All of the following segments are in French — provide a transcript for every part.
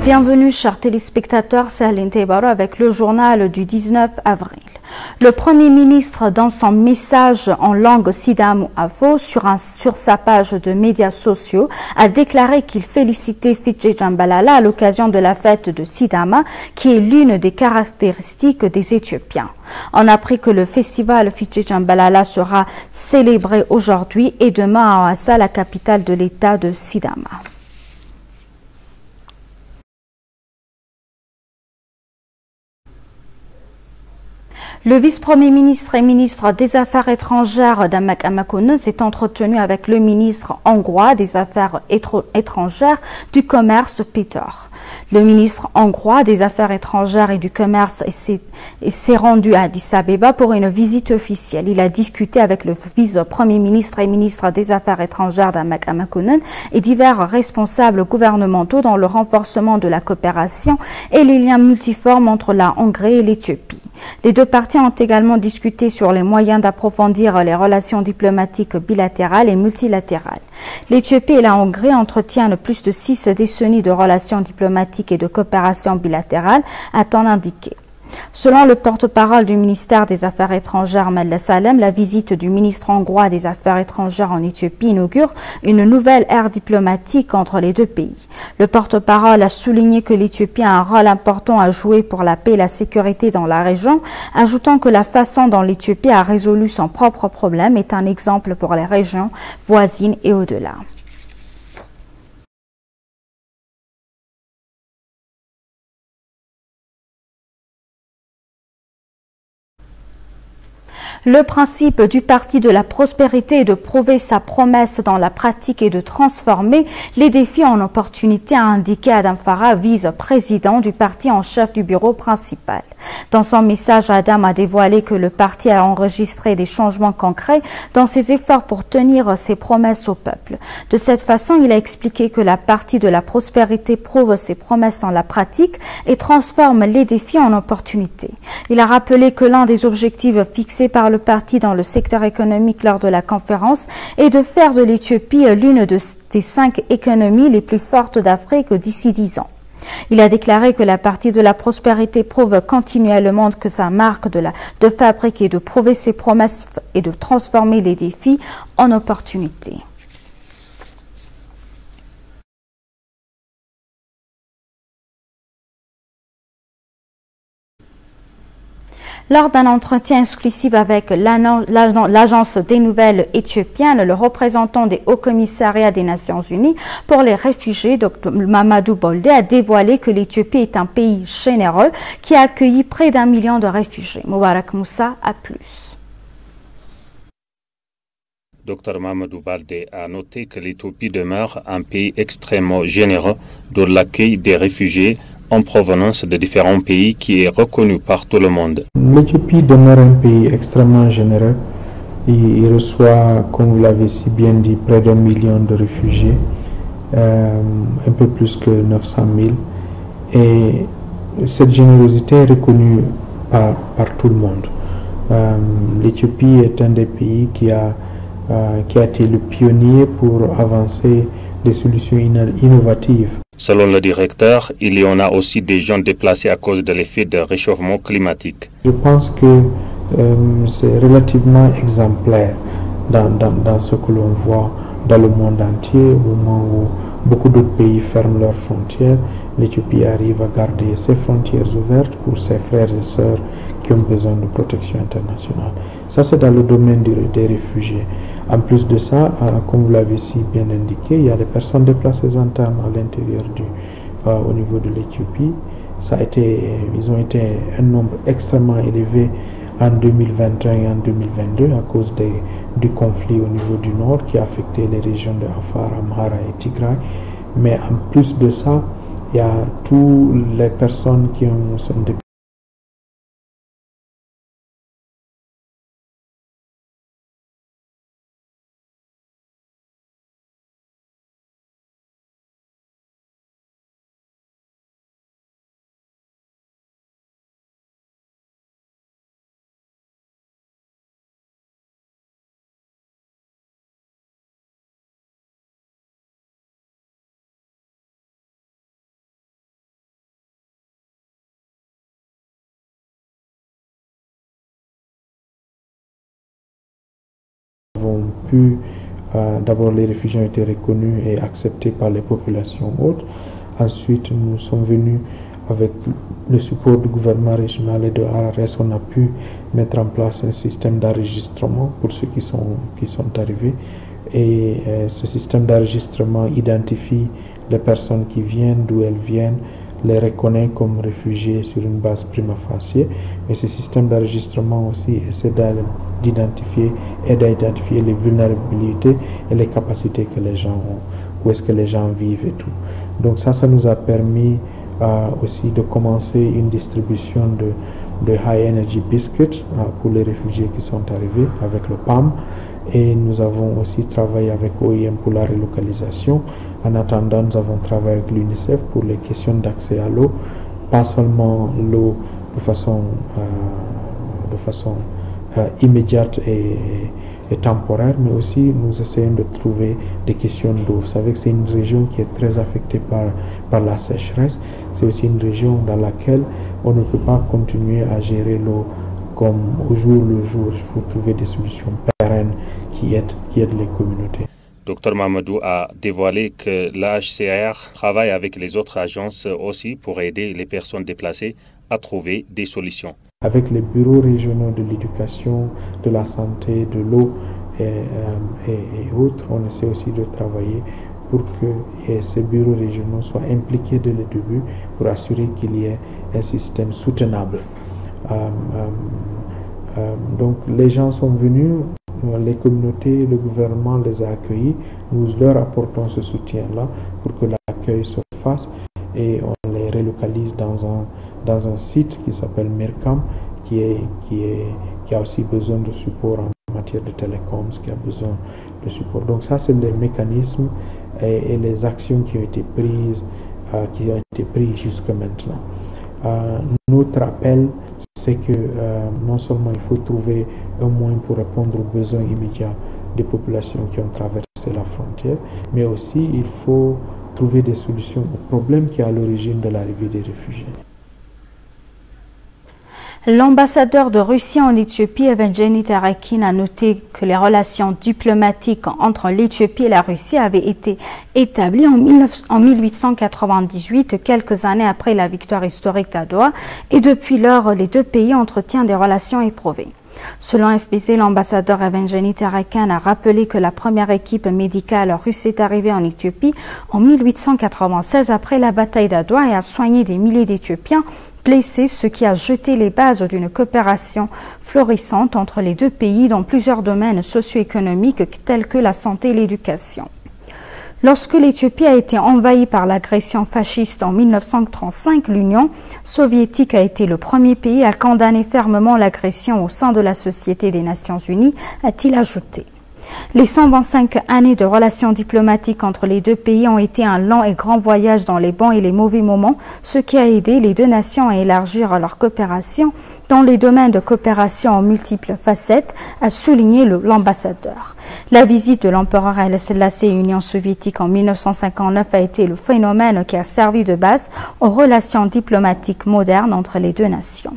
Bienvenue chers téléspectateurs, c'est Aline Teibaro avec le journal du 19 avril. Le Premier ministre, dans son message en langue Sidama Afo sur sa page de médias sociaux, a déclaré qu'il félicitait Fiche Jambalala à l'occasion de la fête de Sidama, qui est l'une des caractéristiques des Éthiopiens. On a appris que le festival Fiche Jambalala sera célébré aujourd'hui et demain à Hawassa, la capitale de l'État de Sidama. Le vice-premier ministre et ministre des Affaires étrangères Damak Amakonnen s'est entretenu avec le ministre hongrois des Affaires étrangères du Commerce, Peter. Le ministre hongrois des Affaires étrangères et du Commerce s'est rendu à Addis Abeba pour une visite officielle. Il a discuté avec le vice-premier ministre et ministre des Affaires étrangères Damak Amakonnen et divers responsables gouvernementaux dans le renforcement de la coopération et les liens multiformes entre la Hongrie et l'Éthiopie. Les deux parties ont également discuté sur les moyens d'approfondir les relations diplomatiques bilatérales et multilatérales. L'Éthiopie et la Hongrie entretiennent plus de 6 décennies de relations diplomatiques et de coopération bilatérale, a-t-on indiqué. Selon le porte-parole du ministère des Affaires étrangères Malla Salem, la visite du ministre hongrois des Affaires étrangères en Éthiopie inaugure une nouvelle ère diplomatique entre les deux pays. Le porte-parole a souligné que l'Éthiopie a un rôle important à jouer pour la paix et la sécurité dans la région, ajoutant que la façon dont l'Éthiopie a résolu son propre problème est un exemple pour les régions voisines et au-delà. Le principe du Parti de la prospérité est de prouver sa promesse dans la pratique et de transformer les défis en opportunités, a indiqué Adam Farah, vice-président du parti en chef du bureau principal. Dans son message, Adam a dévoilé que le parti a enregistré des changements concrets dans ses efforts pour tenir ses promesses au peuple. De cette façon, il a expliqué que la Parti de la prospérité prouve ses promesses dans la pratique et transforme les défis en opportunités. Il a rappelé que l'un des objectifs fixés par le parti dans le secteur économique lors de la conférence est de faire de l'Éthiopie l'une des 5 économies les plus fortes d'Afrique d'ici 10 ans. Il a déclaré que la Parti de la prospérité prouve continuellement que sa marque de fabrique est de prouver ses promesses et de transformer les défis en opportunités. Lors d'un entretien exclusif avec l'Agence des nouvelles éthiopiennes, le représentant des hauts commissariats des Nations Unies pour les réfugiés, Dr Mamadou Baldé, a dévoilé que l'Éthiopie est un pays généreux qui a accueilli près d'1 million de réfugiés. Moubarak Moussa a plus. Dr Mamadou Baldé a noté que l'Éthiopie demeure un pays extrêmement généreux dans l'accueil des réfugiés en provenance de différents pays qui est reconnu par tout le monde. L'Éthiopie demeure un pays extrêmement généreux. Il reçoit, comme vous l'avez si bien dit, près d'1 million de réfugiés, un peu plus que 900 000. Et cette générosité est reconnue par tout le monde. L'Éthiopie est un des pays qui a été le pionnier pour avancer des solutions innovatives. Selon le directeur, il y en a aussi des gens déplacés à cause de l'effet de réchauffement climatique. Je pense que c'est relativement exemplaire dans ce que l'on voit dans le monde entier. Au moment où beaucoup d'autres pays ferment leurs frontières, l'Éthiopie arrive à garder ses frontières ouvertes pour ses frères et sœurs qui ont besoin de protection internationale. Ça, c'est dans le domaine des réfugiés. En plus de ça, comme vous l'avez si bien indiqué, il y a des personnes déplacées internes à l'intérieur au niveau de l'Éthiopie. Ils ont été un nombre extrêmement élevé en 2021 et en 2022 à cause du conflit au niveau du nord qui a affecté les régions de Afar, Amhara et Tigray. Mais en plus de ça, il y a toutes les personnes qui sont déplacées avons pu, d'abord les réfugiés ont été reconnus et acceptés par les populations hautes. Ensuite, nous sommes venus avec le support du gouvernement régional et de ARS, on a pu mettre en place un système d'enregistrement pour ceux qui sont arrivés. Et ce système d'enregistrement identifie les personnes qui viennent, d'où elles viennent, les reconnaît comme réfugiés sur une base prima facie. Mais ce système d'enregistrement aussi essaie d'identifier les vulnérabilités et les capacités que les gens ont, où est-ce que les gens vivent et tout. Donc ça nous a permis aussi de commencer une distribution de High Energy Biscuits pour les réfugiés qui sont arrivés avec le PAM. Et nous avons aussi travaillé avec OIM pour la relocalisation. En attendant, nous avons travaillé avec l'UNICEF pour les questions d'accès à l'eau, pas seulement l'eau de façon immédiate et temporaire, mais aussi nous essayons de trouver des questions d'eau. Vous savez que c'est une région qui est très affectée par la sécheresse. C'est aussi une région dans laquelle on ne peut pas continuer à gérer l'eau comme au jour le jour. Il faut trouver des solutions pérennes qui aident les communautés. Dr Mamadou a dévoilé que l'HCR travaille avec les autres agences aussi pour aider les personnes déplacées à trouver des solutions. Avec les bureaux régionaux de l'éducation, de la santé, de l'eau et autres, on essaie aussi de travailler pour que ces bureaux régionaux soient impliqués dès le début pour assurer qu'il y ait un système soutenable. Donc les gens sont venus, les communautés, le gouvernement les a accueillis, nous leur apportons ce soutien-là pour que l'accueil se fasse et on les relocalise dans un site qui s'appelle Mirkam, qui a aussi besoin de support en matière de télécoms, qui a besoin de support. Donc ça, c'est les mécanismes et les actions qui ont été prises jusqu'à maintenant. Notre appel, c'est que non seulement il faut trouver un moyen pour répondre aux besoins immédiats des populations qui ont traversé la frontière, mais aussi il faut trouver des solutions aux problèmes qui est à l'origine de l'arrivée des réfugiés. L'ambassadeur de Russie en Éthiopie, Evgeny Tarakin, a noté que les relations diplomatiques entre l'Éthiopie et la Russie avaient été établies en 1898, quelques années après la victoire historique d'Adwa, et depuis lors, les deux pays entretiennent des relations éprouvées. Selon FBC, l'ambassadeur Evgeny Tarakin a rappelé que la première équipe médicale russe est arrivée en Éthiopie en 1896 après la bataille d'Adwa et a soigné des milliers d'Éthiopiens blessés, ce qui a jeté les bases d'une coopération florissante entre les deux pays dans plusieurs domaines socio-économiques tels que la santé et l'éducation. Lorsque l'Éthiopie a été envahie par l'agression fasciste en 1935, l'Union soviétique a été le premier pays à condamner fermement l'agression au sein de la Société des Nations Unies, a-t-il ajouté. Les 125 années de relations diplomatiques entre les deux pays ont été un long et grand voyage dans les bons et les mauvais moments, ce qui a aidé les deux nations à élargir leur coopération dans les domaines de coopération en multiples facettes, a souligné l'ambassadeur. La visite de l'empereur Haïlé Sélassié à l'Union soviétique en 1959 a été le phénomène qui a servi de base aux relations diplomatiques modernes entre les deux nations.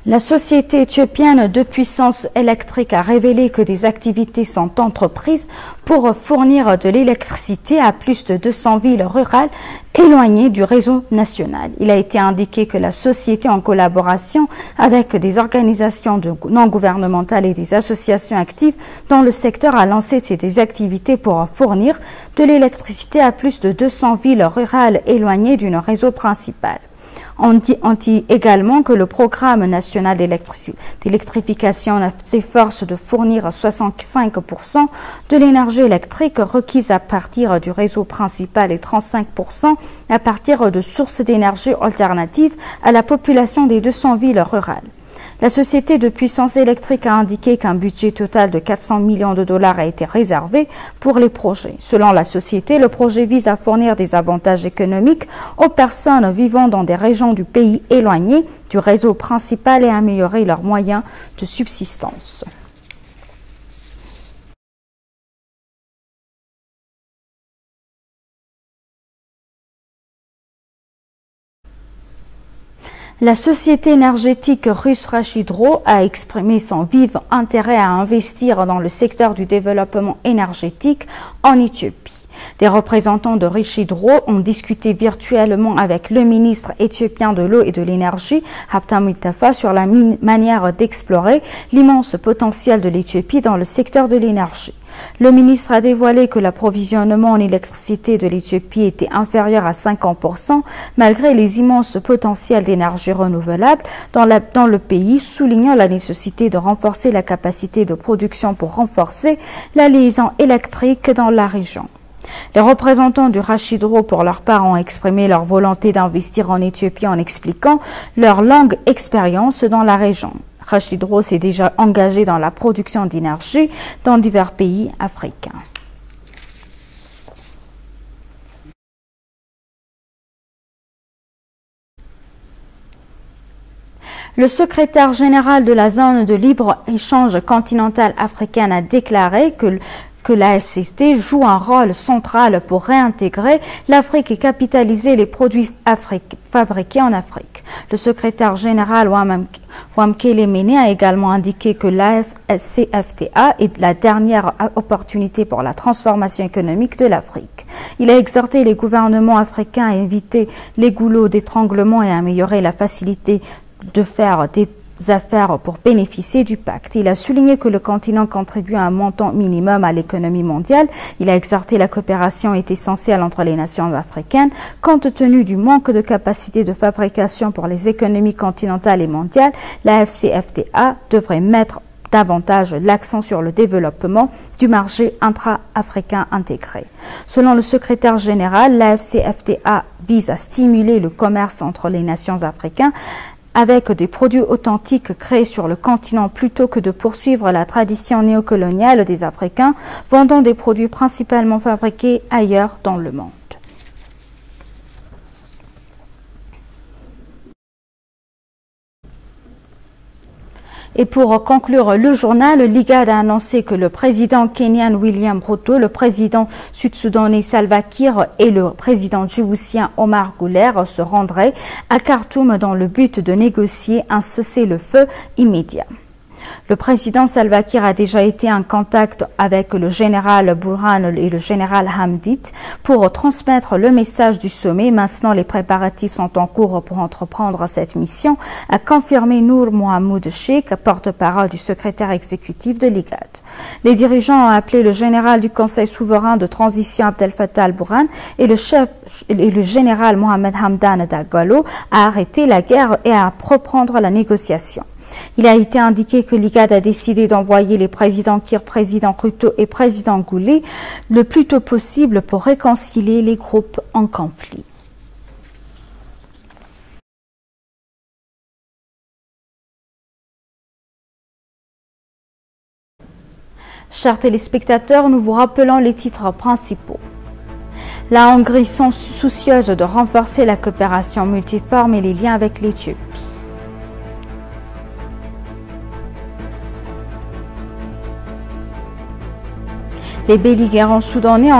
La société éthiopienne de puissance électrique a révélé que des activités sont entreprises pour fournir de l'électricité à plus de 200 villes rurales éloignées du réseau national. Il a été indiqué que la société, en collaboration avec des organisations non gouvernementales et des associations actives dans le secteur, a lancé des activités pour fournir de l'électricité à plus de 200 villes rurales éloignées du réseau principal. On dit également que le programme national d'électrification s'efforce de fournir 65% de l'énergie électrique requise à partir du réseau principal et 35% à partir de sources d'énergie alternatives à la population des 200 villes rurales. La société de puissance électrique a indiqué qu'un budget total de 400 millions de dollars a été réservé pour les projets. Selon la société, le projet vise à fournir des avantages économiques aux personnes vivant dans des régions du pays éloignées du réseau principal et améliorer leurs moyens de subsistance. La société énergétique russe Rashidro a exprimé son vif intérêt à investir dans le secteur du développement énergétique en Éthiopie. Des représentants de Rashidro ont discuté virtuellement avec le ministre éthiopien de l'eau et de l'énergie, Habtam Ittafa, sur la manière d'explorer l'immense potentiel de l'Éthiopie dans le secteur de l'énergie. Le ministre a dévoilé que l'approvisionnement en électricité de l'Éthiopie était inférieur à 50% malgré les immenses potentiels d'énergie renouvelable dans le pays, soulignant la nécessité de renforcer la capacité de production pour renforcer la liaison électrique dans la région. Les représentants du Rashidro, pour leur part, ont exprimé leur volonté d'investir en Éthiopie en expliquant leur longue expérience dans la région. Rashidro s'est déjà engagé dans la production d'énergie dans divers pays africains. Le secrétaire général de la zone de libre-échange continentale africaine a déclaré que l'AFCT joue un rôle central pour réintégrer l'Afrique et capitaliser les produits fabriqués en Afrique. Le secrétaire général Wamkele Mene a également indiqué que l'AFCFTA est la dernière opportunité pour la transformation économique de l'Afrique. Il a exhorté les gouvernements africains à éviter les goulots d'étranglement et à améliorer la facilité de faire des affaires pour bénéficier du pacte. Il a souligné que le continent contribue à un montant minimum à l'économie mondiale. Il a exhorté la coopération est essentielle entre les nations africaines compte tenu du manque de capacité de fabrication pour les économies continentales et mondiales. La FCFTA devrait mettre davantage l'accent sur le développement du marché intra-africain intégré. Selon le secrétaire général, la FCFTA vise à stimuler le commerce entre les nations africaines avec des produits authentiques créés sur le continent plutôt que de poursuivre la tradition néocoloniale des Africains vendant des produits principalement fabriqués ailleurs dans le monde. Et pour conclure le journal, l'IGAD a annoncé que le président kenyan William Ruto, le président sud-soudanais Salva Kiir et le président djiboutien Omar Guelleh se rendraient à Khartoum dans le but de négocier un cessez-le-feu immédiat. Le président Salva Kiir a déjà été en contact avec le général Burhan et le général Hamdit pour transmettre le message du sommet. Maintenant, les préparatifs sont en cours pour entreprendre cette mission, a confirmé Nour Mohamed Sheikh, porte-parole du secrétaire exécutif de l'IGAD. Les dirigeants ont appelé le général du Conseil souverain de transition Abdel Fattah al-Burhan et le général Mohamed Hamdan Dagalo à arrêter la guerre et à reprendre la négociation. Il a été indiqué que l'IGAD a décidé d'envoyer les présidents Kiir, président Ruto et président Guelleh le plus tôt possible pour réconcilier les groupes en conflit. Chers téléspectateurs, nous vous rappelons les titres principaux. La Hongrie sont soucieuse de renforcer la coopération multiforme et les liens avec l'Éthiopie. Les belligérants soudanais